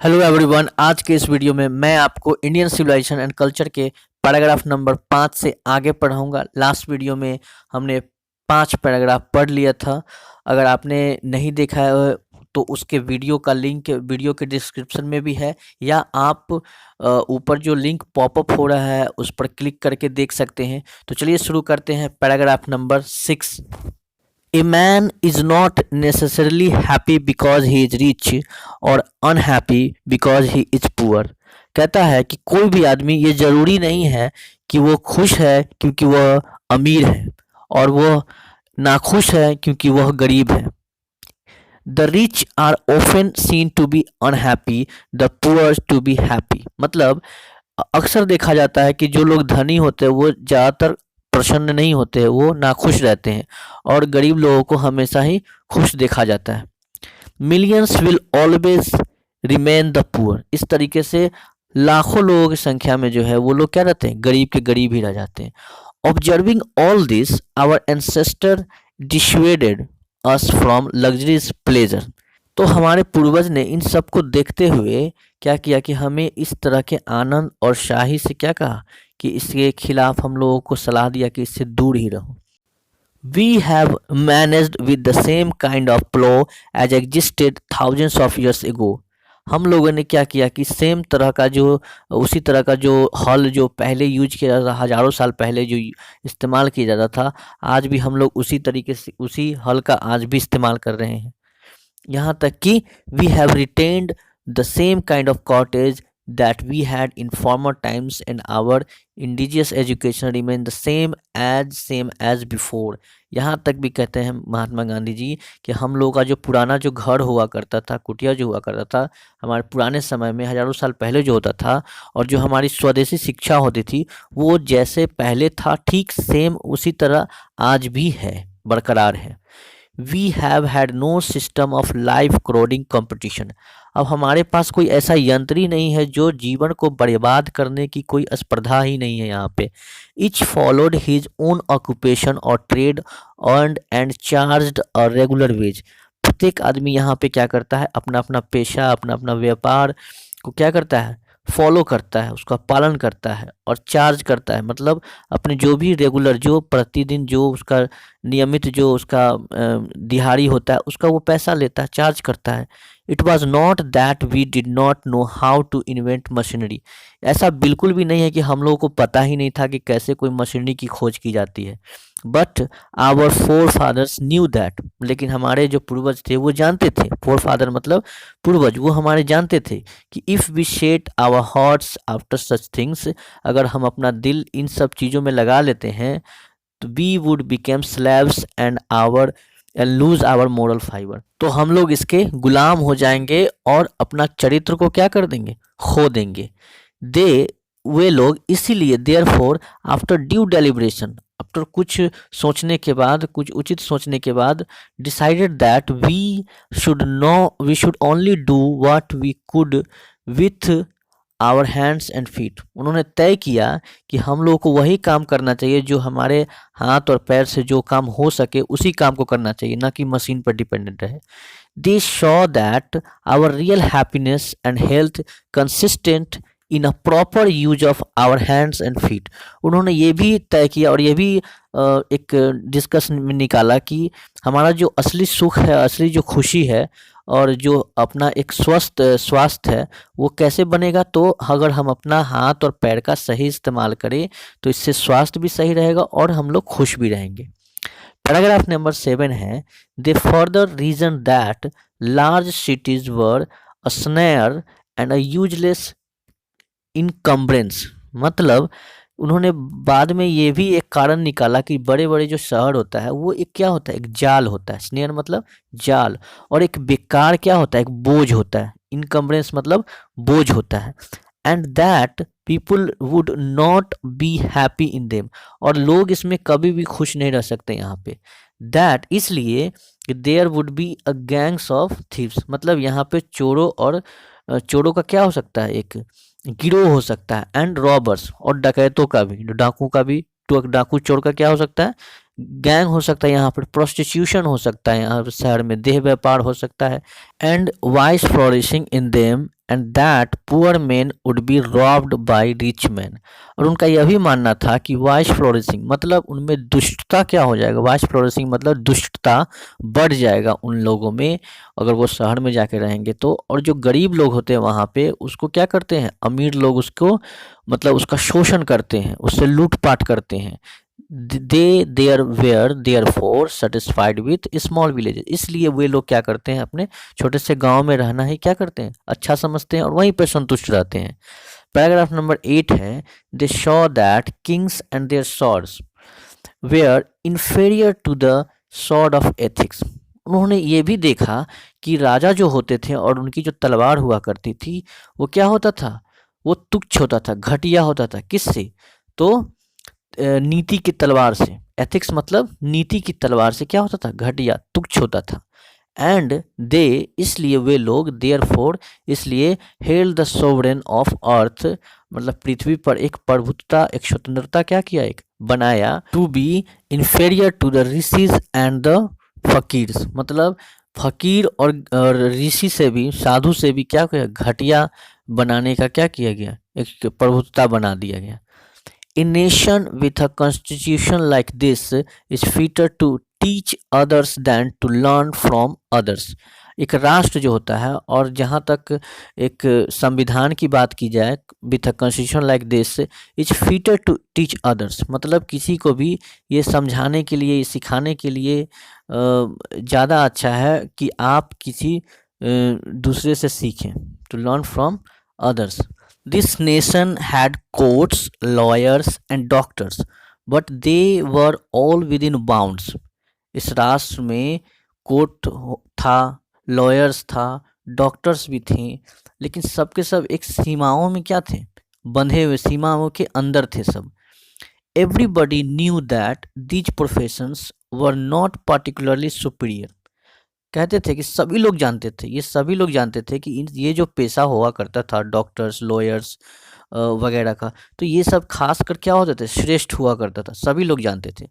Hello everyone, आज के इस वीडियो में मैं आपको इंडियन सिविलाइजेशन एंड कल्चर के पैराग्राफ नंबर 5 से आगे पढ़ाऊंगा। लास्ट वीडियो में हमने 5 पैराग्राफ पढ़ लिया था। अगर आपने नहीं देखा है तो उसके वीडियो का लिंक वीडियो के डिस्क्रिप्शन में भी है, या आप ऊपर जो लिंक पॉपअप हो रहा है उस पर क्लिक करके देख सकते हैं। तो चलिए शुरू करते हैं। Paragraph number 6। A man is not necessarily happy because he is rich or unhappy because he is poor। कहता है कि कोई भी आदमी ये जरूरी नहीं है कि वो खुश है क्योंकि वह अमीर है और वह नाखुश है क्योंकि वह गरीब है। The rich are often seen to be unhappy, the poor to be happy। मतलब अक्सर देखा जाता है कि जो लोग धनी होते हैं वो ज़्यादातर प्रसन्न नहीं होते, वो नाखुश रहते हैं, और गरीब लोगों को हमेशा ही खुश देखा जाता है। Millions will always remain the poor. इस तरीके से लाखों लोगों की संख्या में जो है वो लोग क्या रहते हैं, गरीब के गरीब ही रह जाते हैं। Observing all this our ancestor dissuaded us from luxuries pleasure. तो हमारे पूर्वज ने इन सब को देखते हुए क्या किया कि हमें इस तरह के आनंद और शाही से क्या कहा कि इसके खिलाफ हम लोगों को सलाह दिया कि इससे दूर ही रहो। We have managed with the same kind of plow as existed thousands of years ago। हम लोगों ने क्या किया कि सेम तरह का जो उसी तरह का जो हल जो पहले यूज किया जाता था, हजारों साल पहले जो इस्तेमाल किया जाता था, आज भी हम लोग उसी तरीके से उसी हल का आज भी इस्तेमाल कर रहे हैं। यहाँ तक कि we have retained the same kind of cottage that we had in former times and our indigenous education remain the same as before। यहाँ तक भी कहते हैं महात्मा गांधी जी कि हम लोग का जो पुराना जो घर हुआ करता था, कुटिया जो हुआ करता था हमारे पुराने समय में, हजारों साल पहले जो होता था, और जो हमारी स्वदेशी शिक्षा होती थी वो जैसे पहले था ठीक सेम उसी तरह आज भी है, बरकरार है। We have had no system of life corroding competition. अब हमारे पास कोई ऐसा यंत्र ही नहीं है, जो जीवन को बर्बाद करने की कोई स्पर्धा ही नहीं है यहाँ पे। Each followed his own occupation और trade earned and charged a regular wage. प्रत्येक आदमी यहाँ पे क्या करता है, अपना अपना पेशा, अपना अपना व्यापार को क्या करता है, फॉलो करता है, उसका पालन करता है और चार्ज करता है। मतलब अपने जो भी रेगुलर, जो प्रतिदिन जो उसका नियमित जो उसका दिहाड़ी होता है उसका वो पैसा लेता है, चार्ज करता है। It was not that we did not know how to invent machinery. ऐसा बिल्कुल भी नहीं है कि हम लोगों को पता ही नहीं था कि कैसे कोई मशीनरी की खोज की जाती है। But our forefathers knew that. लेकिन हमारे जो पूर्वज थे वो जानते थे, फोर फादर मतलब पूर्वज, वो हमारे जानते थे कि if we set our hearts after such things, अगर हम अपना दिल इन सब चीज़ों में लगा लेते हैं तो we would become slaves and our lose our moral fibre. तो हम लोग इसके गुलाम हो जाएंगे और अपना चरित्र को क्या कर देंगे, खो देंगे। दे वे लोग इसीलिए therefore after due deliberation, after कुछ सोचने के बाद, कुछ उचित सोचने के बाद, decided that we should only do what we could with our hands and feet. उन्होंने तय किया कि हम लोगों को वही काम करना चाहिए जो हमारे हाथ और पैर से जो काम हो सके उसी काम को करना चाहिए, ना कि मशीन पर डिपेंडेंट रहे। They show that our real happiness and health consistent in a proper use of our hands and feet. उन्होंने ये भी तय किया और ये भी एक डिस्कशन में निकाला कि हमारा जो असली सुख है, असली जो खुशी है और जो अपना एक स्वस्थ स्वास्थ्य है वो कैसे बनेगा, तो अगर हम अपना हाथ और पैर का सही इस्तेमाल करें तो इससे स्वास्थ्य भी सही रहेगा और हम लोग खुश भी रहेंगे। पैराग्राफ नंबर 7 है, they further reason that large cities were a snare and a useless encumbrance. मतलब उन्होंने बाद में ये भी एक कारण निकाला कि बड़े बड़े जो शहर होता है वो एक क्या होता है, एक जाल होता है। स्नेयर मतलब जाल, और एक बेकार क्या होता है, एक बोझ होता है। इनकम्बरेंस मतलब बोझ होता है। And that people would not be happy in them, और लोग इसमें कभी भी खुश नहीं रह सकते यहाँ पे। दैट इसलिए there would be a gangs of thieves. मतलब यहाँ पे चोरों और चोरों का क्या हो सकता है, एक गिरोह हो सकता है, एंड रॉबर्स और डकैतों का भी, डाकू का भी, तो डाकू चोर का क्या हो सकता है, गैंग हो सकता है यहाँ पर, प्रोस्टिट्यूशन हो सकता है यहाँ पर, शहर में देह व्यापार हो सकता है, and vice flourishing in them and that poor man would be robbed by rich man. और उनका यह भी मानना था कि वाइस फ्लोरिशिंग मतलब उनमें दुष्टता क्या हो जाएगा, वाइस फ्लोरिशिंग मतलब दुष्टता बढ़ जाएगा उन लोगों में अगर वो शहर में जाके रहेंगे तो। और जो गरीब लोग होते हैं वहाँ पे उसको क्या करते हैं, अमीर लोग उसको मतलब उसका शोषण करते हैं, उससे लूटपाट करते हैं। They there were therefore satisfied with small villages, इसलिए वे लोग क्या करते हैं, अपने छोटे से गांव में रहना ही क्या करते हैं, अच्छा समझते हैं और वहीं पर संतुष्ट रहते हैं। पैराग्राफ नंबर 8 है, they show that kings and their swords were inferior to the sword of ethics. उन्होंने ये भी देखा कि राजा जो होते थे और उनकी जो तलवार हुआ करती थी वो क्या होता था, वो तुच्छ होता था, घटिया होता था। किससे, तो नीति की तलवार से। एथिक्स मतलब नीति की तलवार से क्या होता था, घटिया तुच्छ होता था। एंड दे, इसलिए वे लोग, देयर फोर इसलिए, held the sovereign of earth मतलब पृथ्वी पर एक प्रभुत्वता, एक स्वतंत्रता क्या किया, एक बनाया, to be inferior to the rishis and the fakirs मतलब फकीर और ऋषि से भी, साधु से भी क्या किया, घटिया बनाने का क्या किया गया, एक प्रभुत्वता बना दिया गया। A nation with a constitution like this is fitter to teach others than to learn from others। एक राष्ट्र जो होता है और जहाँ तक एक संविधान की बात की जाए, with a constitution like this is fitter to teach others मतलब किसी को भी ये समझाने के लिए, ये सिखाने के लिए ज़्यादा अच्छा है कि आप किसी दूसरे से सीखें, to learn from others. This nation had courts, lawyers and doctors, but they were all within bounds। इस राष्ट्र में कोर्ट था, लॉयर्स था, डॉक्टर्स भी थे, लेकिन सबके सब एक सीमाओं में क्या थे, बंधे हुए, सीमाओं के अंदर थे सब। Everybody knew that these professions were not particularly superior। कहते थे कि सभी लोग जानते थे, ये सभी लोग जानते थे कि ये जो पेशा हुआ करता था डॉक्टर्स, लॉयर्स वगैरह का, तो ये सब खास कर क्या होते थे, श्रेष्ठ हुआ करता था, सभी लोग जानते थे।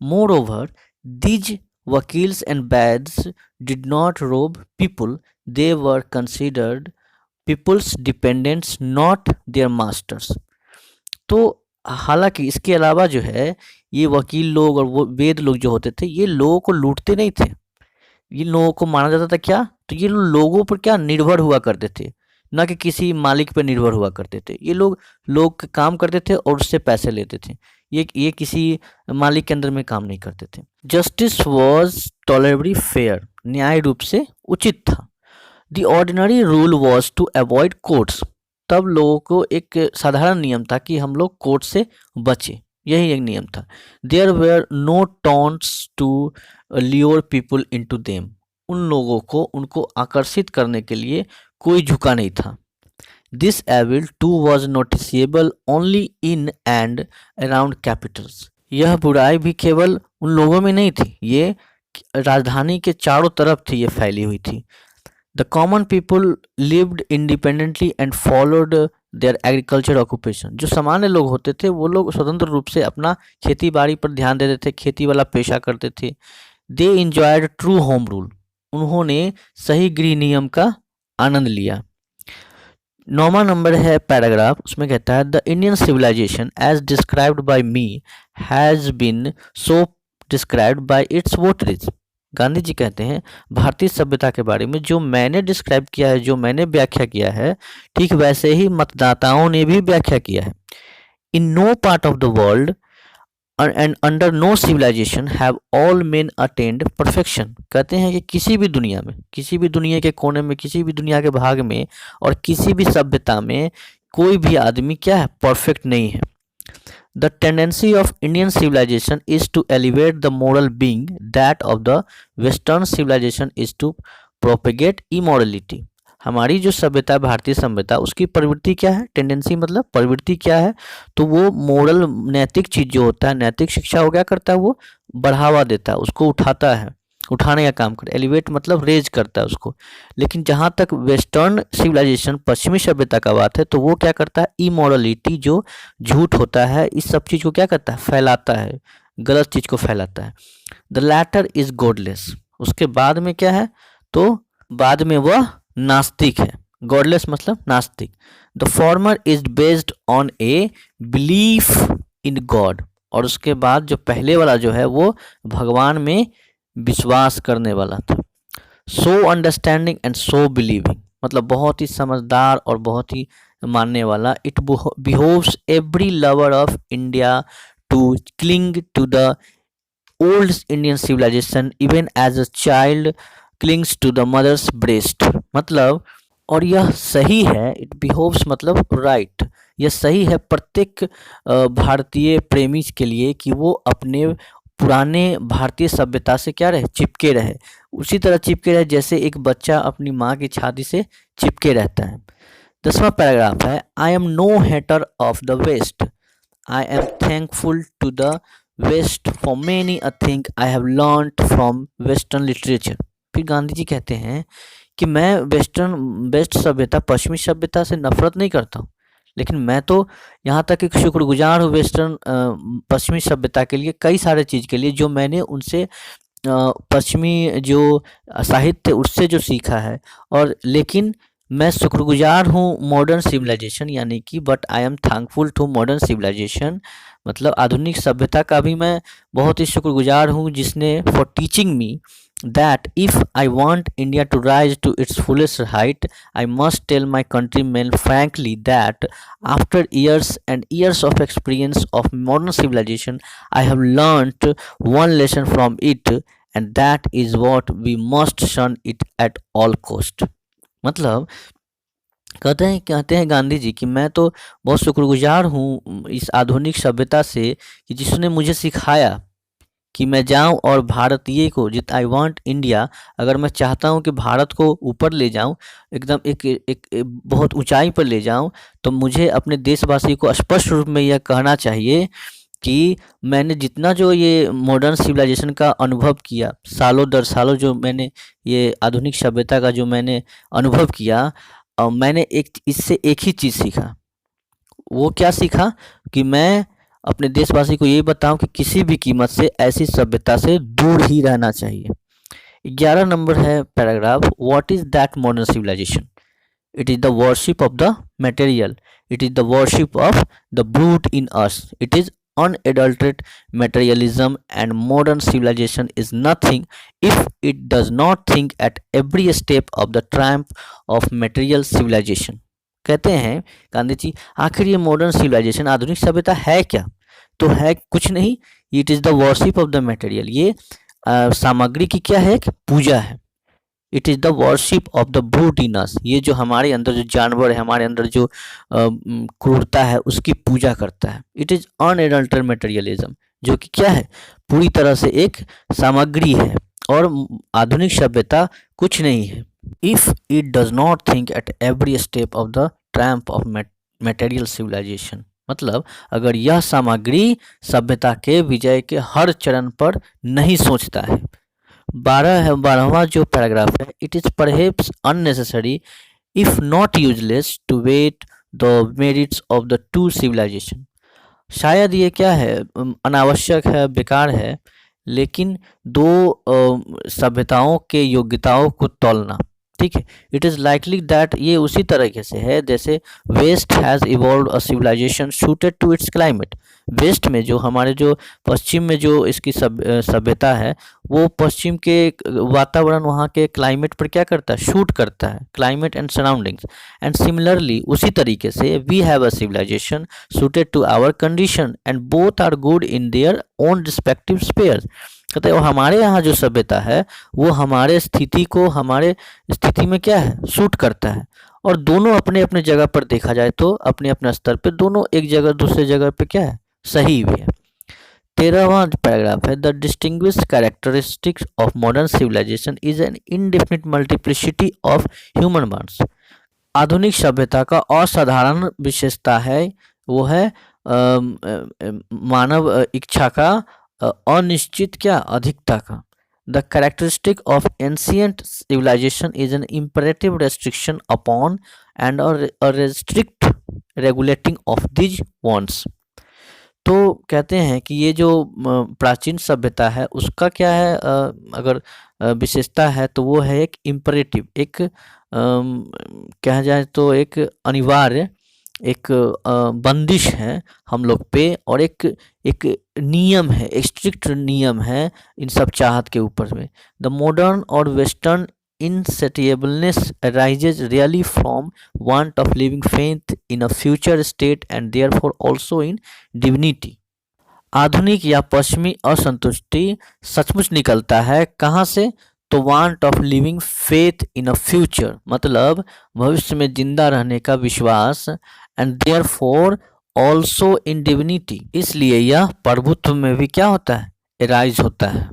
Moreover these vakils and vaids did not rob people, they were considered people's dependents not their masters. तो हालांकि इसके अलावा जो है ये वकील लोग और वो वेद लोग जो होते थे ये लोगों को लूटते नहीं थे, ये लोगों को माना जाता था क्या, तो ये लोगों पर क्या निर्भर हुआ करते थे, ना कि किसी मालिक पर निर्भर हुआ करते थे। ये लोग काम करते थे और उससे पैसे लेते थे, ये किसी मालिक के अंदर में काम नहीं करते थे। जस्टिस वॉज टॉलरेबली फेयर, न्याय रूप से उचित था। The ordinary rule was to avoid courts, तब लोगों को एक साधारण नियम था कि हम लोग कोर्ट से बचे, यही एक नियम था। There were no taunts to lure people into them, उन लोगों को उनको आकर्षित करने के लिए कोई झुका नहीं था। This evil too was noticeable only in and around capitals, यह बुराई भी केवल उन लोगों में नहीं थी, ये राजधानी के चारों तरफ थी, ये फैली हुई थी। The common people lived independently and followed there agriculture occupation, जो सामान्य लोग होते थे वो लोग स्वतंत्र रूप से अपना खेती बाड़ी पर ध्यान देते थे, खेती वाला पेशा करते थे। दे इंजॉयड ट्रू होम रूल, उन्होंने सही गृह नियम का आनंद लिया। 9वां नंबर है पैराग्राफ, उसमें कहता है the Indian civilisation as described by me has been so described by its votaries. Gandhi ji कहते हैं भारतीय सभ्यता के बारे में जो मैंने डिस्क्राइब किया है, जो मैंने व्याख्या किया है, ठीक वैसे ही मतदाताओं ने भी व्याख्या किया है। In no part of the world and under no civilization have all men attained perfection. कहते हैं कि किसी भी दुनिया में, किसी भी दुनिया के कोने में, किसी भी दुनिया के भाग में और किसी भी सभ्यता में कोई भी आदमी क्या है, परफेक्ट नहीं है। The tendency of Indian civilization is to elevate the moral being, that of the Western civilization is to propagate immorality। हमारी जो सभ्यता, भारतीय सभ्यता, उसकी प्रवृत्ति क्या है, टेंडेंसी मतलब प्रवृत्ति क्या है, तो वो मोरल, नैतिक चीज़ जो होता है, नैतिक शिक्षा को क्या करता है, वो बढ़ावा देता है, उसको उठाता है, उठाने का काम करता है। एलिवेट मतलब रेज करता है उसको। लेकिन जहाँ तक वेस्टर्न सिविलाइजेशन, पश्चिमी सभ्यता का बात है, तो वो क्या करता है, इमोरलिटी, जो झूठ होता है, इस सब चीज़ को क्या करता है, फैलाता है, गलत चीज को फैलाता है। द लैटर इज गॉडलेस, उसके बाद में क्या है, तो बाद में वह नास्तिक है। गॉडलेस मतलब नास्तिक। The former is based on a belief in God, और उसके बाद जो पहले वाला जो है वो भगवान में विश्वास करने वाला था। So understanding and so believing, मतलब बहुत ही समझदार और बहुत ही मानने वाला। It behoves every lover of India to cling to the old Indian civilisation even as a child clings to the mother's breast, मतलब और यह सही है। इट बिहोव्स मतलब राइट, यह सही है प्रत्येक भारतीय प्रेमी के लिए कि वो अपने पुराने भारतीय सभ्यता से क्या रहे, चिपके रहे। उसी तरह चिपके रहे जैसे एक बच्चा अपनी माँ की छाती से चिपके रहता है। 10वां पैराग्राफ है, I am no hater of the West, I am thankful to the West for many a thing I have learned from Western literature. फिर गांधी जी कहते हैं कि मैं वेस्ट सभ्यता, पश्चिमी सभ्यता से नफरत नहीं करता हूँ, लेकिन मैं तो यहाँ तक एक शुक्रगुजार हूँ वेस्टर्न पश्चिमी सभ्यता के लिए, कई सारे चीज़ के लिए जो मैंने उनसे पश्चिमी जो साहित्य उससे जो सीखा है। और लेकिन मैं शुक्रगुजार हूँ मॉडर्न सिविलाइजेशन, यानी कि but I am thankful to modern civilization, मतलब आधुनिक सभ्यता का भी मैं बहुत ही शुक्रगुजार हूँ जिसने for teaching me that if I want India to rise to its fullest height, I must tell my countrymen frankly that after years and years of experience of modern civilization, I have learnt one lesson from it, and that is what we must shun it at all cost. मतलब कहते हैं गांधी जी कि मैं तो बहुत शुक्रगुजार हूँ इस आधुनिक सभ्यता से कि जिसने मुझे सिखाया कि मैं जाऊं और भारतीय को जित आई वांट इंडिया, अगर मैं चाहता हूं कि भारत को ऊपर ले जाऊं, एकदम एक बहुत ऊंचाई पर ले जाऊं, तो मुझे अपने देशवासी को स्पष्ट रूप में यह कहना चाहिए कि मैंने जितना जो ये मॉडर्न सिविलाइजेशन का अनुभव किया, सालों दर सालों जो मैंने ये आधुनिक सभ्यता का जो मैंने अनुभव किया, मैंने इससे एक ही चीज़ सीखा। वो क्या सीखा कि मैं अपने देशवासी को ये बताऊं कि किसी भी कीमत से ऐसी सभ्यता से दूर ही रहना चाहिए। 11 नंबर है paragraph, what is that modern civilization? It is the worship of the material, it is the worship of the brute in us, it is unadulterated materialism, and modern civilization is nothing if it does not think at every step of the triumph of material civilization. कहते हैं गांधी जी आखिर ये modern civilisation आधुनिक सभ्यता है क्या? तो है कुछ नहीं, it is the worship of the material, ये सामग्री की क्या है, पूजा है। It is the worship of the brute in us, ये जो हमारे अंदर जो जानवर है, हमारे अंदर जो क्रूरता है उसकी पूजा करता है। इट इज़ अनएडल्टरेटेड मटेरियलिज्म, जो कि क्या है, पूरी तरह से एक सामग्री है और आधुनिक सभ्यता कुछ नहीं है। If it does not think at every step of the triumph of material civilization, मतलब अगर यह सामग्री सभ्यता के विजय के हर चरण पर नहीं सोचता है। 12वां जो पैराग्राफ है, it is perhaps unnecessary if not useless to weigh the merits of the two civilization, शायद ये क्या है, अनावश्यक है, बेकार है, लेकिन दो सभ्यताओं के योग्यताओं को तौलना, ठीक है। इट इज़ लाइकली दैट, ये उसी तरीके से है जैसे West has evolve a civilization suited to its climate, West में जो हमारे जो पश्चिम में जो इसकी सभ्यता है, वो पश्चिम के वातावरण, वहाँ के क्लाइमेट पर क्या करता है, शूट करता है, climate and surroundings. And similarly उसी तरीके से we have a civilization suited to our condition and both are good in their own respective spheres. कहते हैं हमारे यहाँ जो सभ्यता है वो हमारे स्थिति को, हमारे स्थिति में क्या है, सूट करता है, और दोनों अपने अपने जगह पर देखा जाए तो अपने अपने स्तर पे दोनों एक जगह दूसरे जगह पे क्या है, सही भी है। 13वां पैराग्राफ है, the distinguish characteristics of modern civilization is an indefinite multiplicity of human bonds. आधुनिक सभ्यता का असाधारण विशेषता है वो है मानव इच्छा का अनिश्चित क्या, अधिकता का। The characteristic of ancient civilization is an imperative restriction upon and a restrict regulating of these wants. तो कहते हैं कि ये जो प्राचीन सभ्यता है उसका क्या है, अगर विशेषता है तो वो है एक इम्परेटिव, एक कहा जाए तो एक अनिवार्य, एक बंदिश है हम लोग पे, और एक एक नियम है, एक स्ट्रिक्ट नियम है इन सब चाहत के ऊपर में। द मॉडर्न और western insatiableness arises really from want of living faith in a future state and therefore also in divinity। आधुनिक या पश्चिमी असंतुष्टि सचमुच निकलता है कहाँ से, तो want of living faith in a future, मतलब भविष्य में जिंदा रहने का विश्वास, and therefore also in divinity, इसलिए यह प्रभुत्व में भी क्या होता है, एराइज होता है।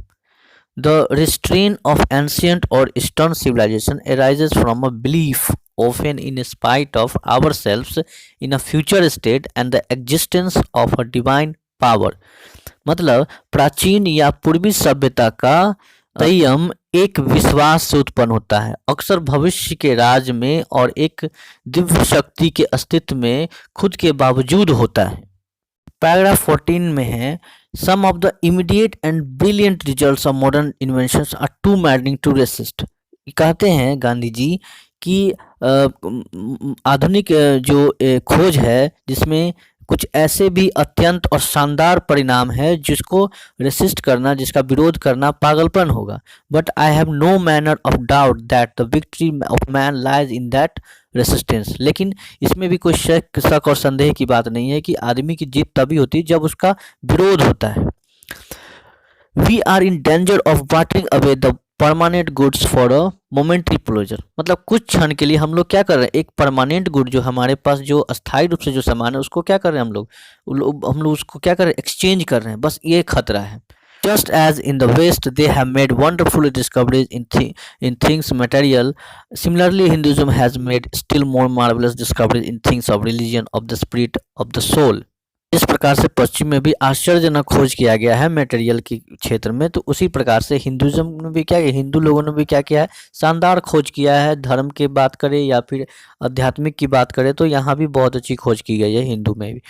The restraint of ancient or Eastern civilization arises from a belief, often in spite of ourselves, in a future state and the existence of a divine power। मतलब प्राचीन या पूर्वी सभ्यता का संयम एक विश्वास से उत्पन्न होता है, अक्सर भविष्य के राज में और एक दिव्य शक्ति के अस्तित्व में खुद के बावजूद होता है। पैराग्राफ 14 में है, some of the immediate and brilliant results of modern inventions are too maddening to resist. कहते हैं गांधी जी कि आधुनिक जो खोज है जिसमें कुछ ऐसे भी अत्यंत और शानदार परिणाम है जिसको रेसिस्ट करना, जिसका विरोध करना पागलपन होगा। But I have no manner of doubt that the victory of man lies in that resistance. लेकिन इसमें भी कोई शक और संदेह की बात नहीं है कि आदमी की जीत तभी होती है जब उसका विरोध होता है। We are in danger of bartering away the permanent goods for a momentary pleasure, मतलब कुछ क्षण के लिए हम लोग क्या कर रहे हैं, एक परमानेंट गुड जो हमारे पास जो अस्थायी रूप से जो सामान है उसको क्या कर रहे हैं हम लोग उसको क्या कर रहे हैं, एक्सचेंज कर रहे हैं, बस ये खतरा है। Just as in the West they have made wonderful discoveries in things material, similarly Hinduism has made still more marvelous discoveries in things of religion, of the spirit, of the soul। इस प्रकार से पश्चिम में भी आश्चर्यजनक खोज किया गया है मटेरियल के क्षेत्र में, तो उसी प्रकार से हिंदुइज्म ने भी क्या किया, हिंदू लोगों ने भी क्या किया है, शानदार खोज किया है। धर्म की बात करें या फिर आध्यात्मिक की बात करें तो यहाँ भी बहुत अच्छी खोज की गई है हिंदू में भी।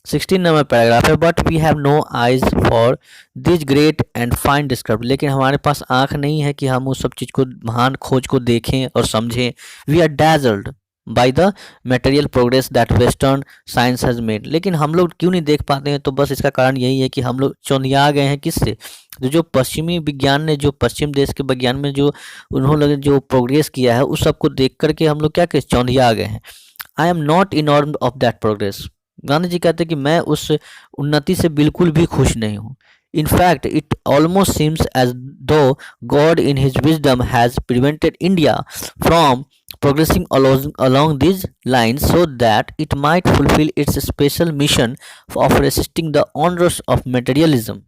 16 नंबर पैराग्राफ है, but we have no eyes for this great and fine discovery, लेकिन हमारे पास आँख नहीं है कि हम उस सब चीज़ को, महान खोज को देखें और समझें। We are dazzled by the material progress that western science has made, लेकिन हम लोग क्यों नहीं देख पाते हैं, तो बस इसका कारण यही है कि हम लोग चौंधिया गए हैं किससे, तो जो पश्चिमी विज्ञान ने, जो पश्चिम देश के विज्ञान में जो उन्होंने जो प्रोग्रेस किया है उस सबको देख करके हम लोग क्या कहें, चौंधिया गए हैं। I am not enamoured of that progress, Gandhi ji कहते हैं कि मैं उस उन्नति से बिल्कुल भी खुश नहीं हूँ। In fact, it almost seems as though God in his wisdom has prevented India from progressing along these lines so that it might fulfill its special mission of resisting the onrush of materialism।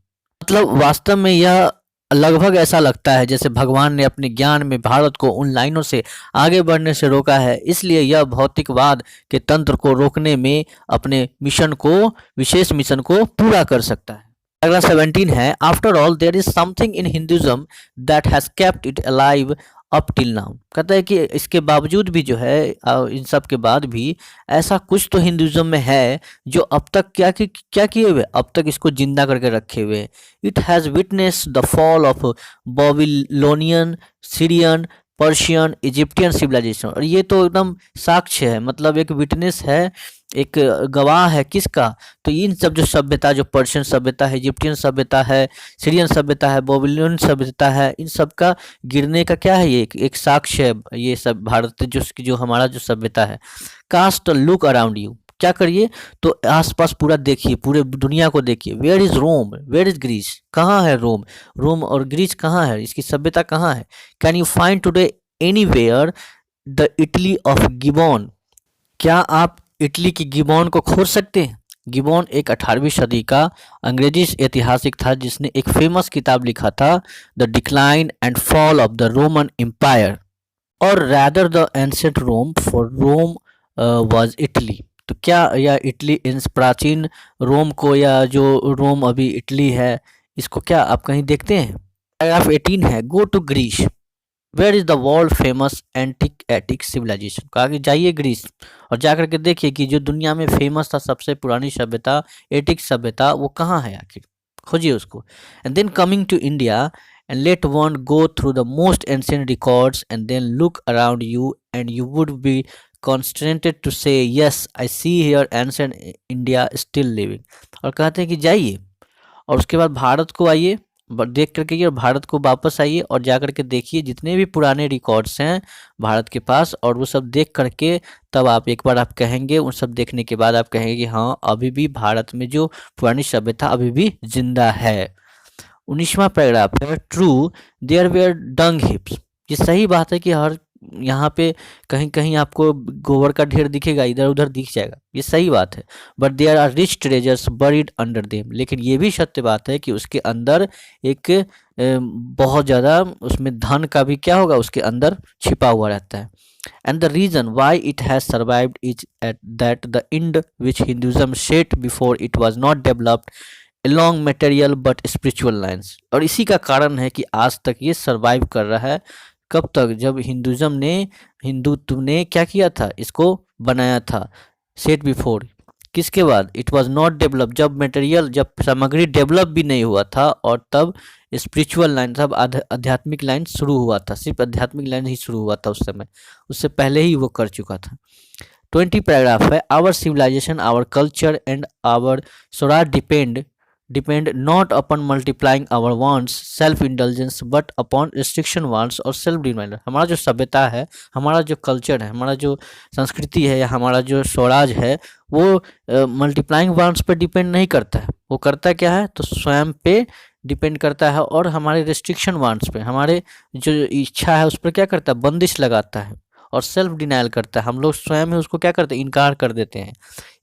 मतलब वास्तव में यह लगभग ऐसा लगता है जैसे भगवान ने अपने ज्ञान में भारत को उन लाइनों से आगे बढ़ने से रोका है, इसलिए यह भौतिकवाद के तंत्र को रोकने में अपने मिशन को, विशेष मिशन को पूरा कर सकता है। अगला 17 है, after all there is something in Hinduism that has kept it alive up till now. कहता है कि इसके बावजूद भी जो है, इन सब के बाद भी ऐसा कुछ तो हिंदुइज्म में है जो अब तक क्या किए हुए, अब तक इसको जिंदा करके रखे हुए। It has witness the fall of Babylonian, Syrian, Persian, Egyptian civilisation, और ये तो एकदम साक्ष्य है, मतलब एक विटनेस है, एक गवाह है किसका, तो इन सब जो सभ्यता, जो पर्शियन सभ्यता है, इजिप्टियन सभ्यता है, सीरियन सभ्यता है, बाबिलोनियन सभ्यता है, इन सब का गिरने का क्या है, ये एक साक्ष्य है, ये सब भारत जो हमारा जो सभ्यता है। कास्ट लुक अराउंड यू, क्या करिए, तो आसपास पूरा देखिए, पूरे दुनिया को देखिए। Where is Rome, where is Greece, कहाँ है रोम, रोम और ग्रीस कहाँ है, इसकी सभ्यता कहाँ है। Can you find today anywhere the Italy of gibbon, क्या आप इटली की गिबॉन को खोज सकते हैं। गिबॉन एक 18वीं सदी का अंग्रेजी ऐतिहासिक था जिसने एक फेमस किताब लिखा था, the decline and fall of the Roman empire, और rather the ancient Rome, for Rome was Italy. तो क्या यह इटली, इन प्राचीन रोम को, या जो रोम अभी इटली है, इसको क्या आप कहीं देखते हैं। पैराग्राफ 18 है, go to Greece, where is the world famous antique Attic civilization, कहा कि जाइए ग्रीस और जाकर के देखिए कि जो दुनिया में फेमस था सबसे पुरानी सभ्यता एटिक सभ्यता वो कहाँ है आखिर, खोजिए उसको। And then coming to India and let one go through the most ancient records and then look around you and you would be constrained to say yes I see here ancient India still living. और कहते हैं कि जाइए और उसके बाद भारत को आइए, देख करके ये, और भारत को वापस आइए और जा करके देखिए जितने भी पुराने रिकॉर्ड्स हैं भारत के पास, और वो सब देख करके तब आप एक बार आप कहेंगे, उन सब देखने के बाद आप कहेंगे कि हाँ अभी भी भारत में जो पुरानी सभ्यता अभी भी जिंदा है। 19वां पैराग्राफ है true there were dung heaps, ये सही बात है कि हर यहाँ पे कहीं कहीं आपको गोबर का ढेर दिखेगा, इधर उधर दिख जाएगा, ये सही बात है। But there are rich treasures buried under them, लेकिन ये भी सत्य बात है कि उसके अंदर एक बहुत ज़्यादा उसमें धन का भी क्या होगा उसके अंदर छिपा हुआ रहता है। And the reason why it has survived is at that the end which Hinduism set before it was not developed along material but spiritual lines, और इसी का कारण है कि आज तक ये सरवाइव कर रहा है। कब तक, जब हिंदुज़म ने हिंदुत्व ने क्या किया था, इसको बनाया था सेट बिफोर, किसके बाद, इट वाज नॉट डेवलप, जब मटेरियल जब सामग्री डेवलप भी नहीं हुआ था, और तब स्पिरिचुअल लाइन तब आध्यात्मिक लाइन शुरू हुआ था, सिर्फ आध्यात्मिक लाइन ही शुरू हुआ था उस समय, उससे पहले ही वो कर चुका था। 20 पैराग्राफ है our civilization our culture and our swaraj depend not upon multiplying our wants self indulgence but upon restriction wants और self denial। हमारा जो सभ्यता है, हमारा जो कल्चर है, हमारा जो संस्कृति है, या हमारा जो स्वराज है, वो मल्टीप्लाइंग वांट्स पर डिपेंड नहीं करता है, वो करता क्या है तो स्वयं पे डिपेंड करता है, और हमारे रेस्ट्रिक्शन वांट्स पे, हमारे जो इच्छा है उस पर क्या करता है, बंदिश लगाता है और सेल्फ डिनाइल करता है। हम लोग स्वयं ही उसको क्या करते हैं, इनकार कर देते हैं।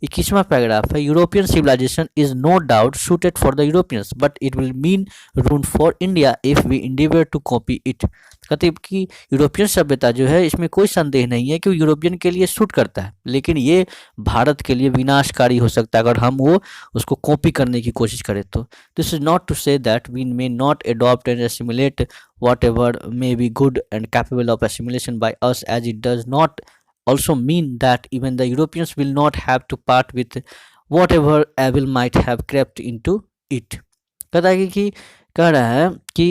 21वां पैराग्राफ है European civilisation is no doubt suited for the Europeans but it will mean ruin for India if we endeavour to copy it. कहते हैं कि यूरोपियन सभ्यता जो है इसमें कोई संदेह नहीं है कि वो यूरोपियन के लिए सूट करता है, लेकिन ये भारत के लिए विनाशकारी हो सकता है अगर हम वो उसको कॉपी करने की कोशिश करें तो। This is not to say that we may not adopt and assimilate whatever may be good and capable of assimilation by us, as it does not also mean that even the Europeans will not have to part with whatever evil might have crept into it। कहता है कि कह रहा है कि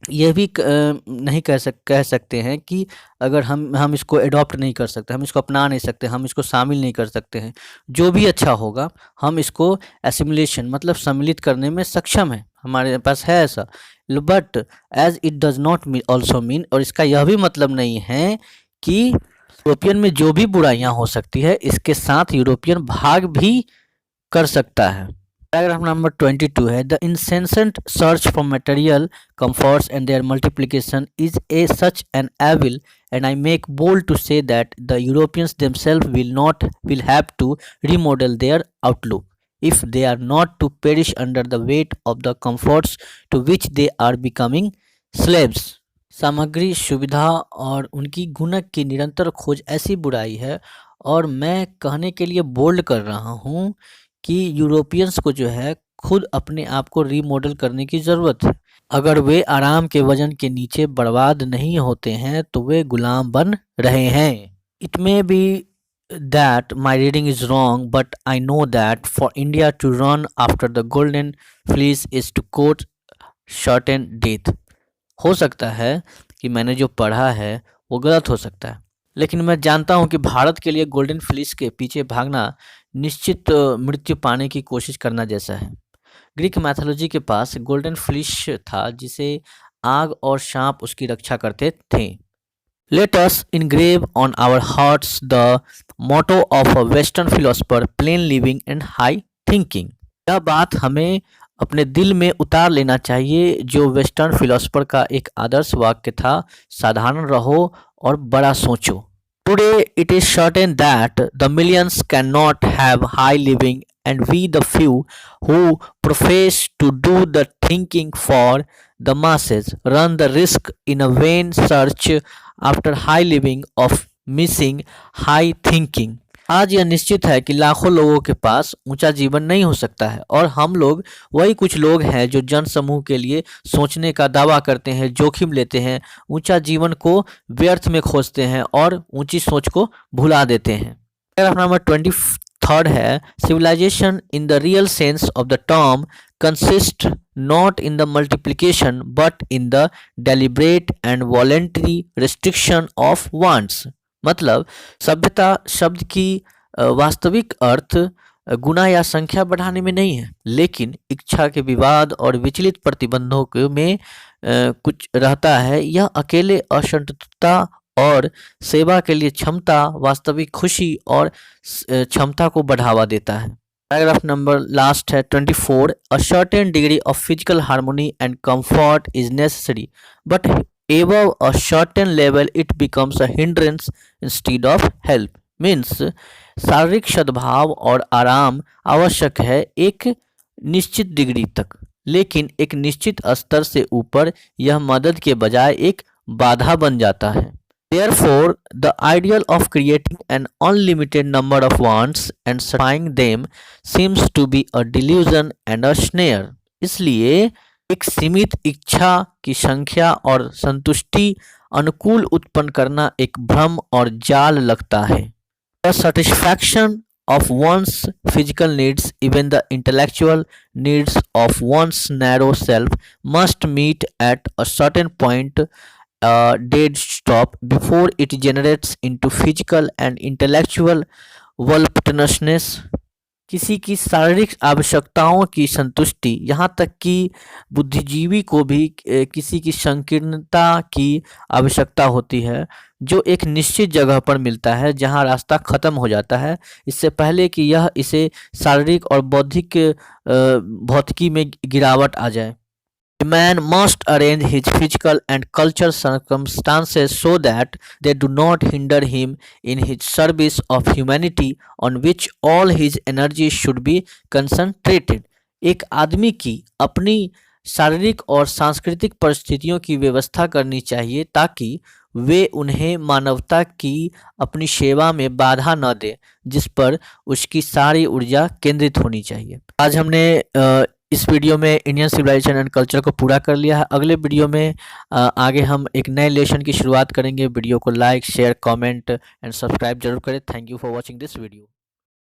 यह भी नहीं कह सकते हैं कि अगर हम इसको अडॉप्ट नहीं कर सकते, हम इसको अपना नहीं सकते, हम इसको शामिल नहीं कर सकते हैं, जो भी अच्छा होगा हम इसको एसिमुलेशन मतलब सम्मिलित करने में सक्षम है, हमारे पास है ऐसा। But as it does not also mean, और इसका यह भी मतलब नहीं है कि यूरोपियन में जो भी बुराइयां हो सकती है इसके साथ यूरोपियन भाग भी कर सकता है। पैराग्राफ नंबर 22 है the incessant search for material comforts and their multiplication is a such an evil and I make bold to say that the Europeans themself will have to remodel their outlook if they are not to perish under the weight of the comforts to which they are becoming slaves। सामग्री सुविधा और उनकी गुणक की निरंतर खोज ऐसी बुराई है, और मैं कहने के लिए बोल्ड कर रहा हूँ कि यूरोपियंस को जो है खुद अपने आप को रीमॉडल करने की ज़रूरत है। अगर वे आराम के वजन के नीचे बर्बाद नहीं होते हैं तो वे गुलाम बन रहे हैं। It may be that my reading is wrong, but I know that for India to run after the golden fleece is to quote certain death। हो सकता है कि मैंने जो पढ़ा है वो गलत हो सकता है, लेकिन मैं जानता हूँ कि भारत के लिए गोल्डन फ्लीस के पीछे भागना निश्चित मृत्यु पाने की कोशिश करना जैसा है। ग्रीक मैथोलॉजी के पास गोल्डन फ्लीस था जिसे आग और सांप उसकी रक्षा करते थे। Let us engrave on our hearts the motto of a Western philosopher, plain living and high thinking। यह बात हमें अपने दिल में उतार लेना चाहिए जो वेस्टर्न फिलोसफर का एक आदर्श वाक्य था, साधारण रहो और बड़ा सोचो। Today it is certain that the millions cannot have high living and we the few who profess to do the thinking for the masses run the risk in a vain search after high living of missing high thinking। आज यह निश्चित है कि लाखों लोगों के पास ऊंचा जीवन नहीं हो सकता है और हम लोग वही कुछ लोग हैं जो जन समूह के लिए सोचने का दावा करते हैं, जोखिम लेते हैं, ऊंचा जीवन को व्यर्थ में खोजते हैं और ऊंची सोच को भुला देते हैं। पैराग्राफ नंबर 23 है, civilization in the real sense of the term consist not in the multiplication but in the deliberate and voluntary restriction of wants. मतलब सभ्यता शब्द की वास्तविक अर्थ गुना या संख्या बढ़ाने में नहीं है, लेकिन इच्छा के विवाद और विचलित प्रतिबंधों में कुछ रहता है। यह अकेले असंतुष्टता और सेवा के लिए क्षमता, वास्तविक खुशी और क्षमता को बढ़ावा देता है। पैराग्राफ नंबर लास्ट है 24, a certain degree of physical harmony and comfort is necessary but above a certain level it becomes a hindrance instead of help। Means शारीरिक सद्भाव और आराम आवश्यक है एक निश्चित डिग्री तक, लेकिन एक निश्चित स्तर से ऊपर यह मदद के बजाय एक बाधा बन जाता है। Therefore, the ideal of creating an unlimited number of wants and satisfying them seems to be a delusion and a snare। इसलिए एक सीमित इच्छा की संख्या और संतुष्टि अनुकूल उत्पन्न करना एक भ्रम और जाल लगता है। The satisfaction of one's physical needs, even the intellectual needs of one's narrow self, must meet at a certain point, a dead stop, before it generates into physical and intellectual voluptuousness। किसी की शारीरिक आवश्यकताओं की संतुष्टि, यहाँ तक कि बुद्धिजीवी को भी किसी की संकीर्णता की आवश्यकता होती है, जो एक निश्चित जगह पर मिलता है जहाँ रास्ता खत्म हो जाता है, इससे पहले कि यह इसे शारीरिक और बौद्धिक भौतिकी में गिरावट आ जाए। A man must arrange his physical and cultural circumstances so that they do not hinder him in his service of humanity on which all his energy should be concentrated। एक आदमी की अपनी शारीरिक और सांस्कृतिक परिस्थितियों की व्यवस्था करनी चाहिए ताकि वे उन्हें मानवता की अपनी सेवा में बाधा न दे, जिस पर उसकी सारी ऊर्जा केंद्रित होनी चाहिए। आज हमने इस वीडियो में इंडियन सिविलाइजेशन एंड कल्चर को पूरा कर लिया है। अगले वीडियो में आगे हम एक नए लेसन की शुरुआत करेंगे। वीडियो को like, share, comment and subscribe जरूर करें। Thank you for watching this video.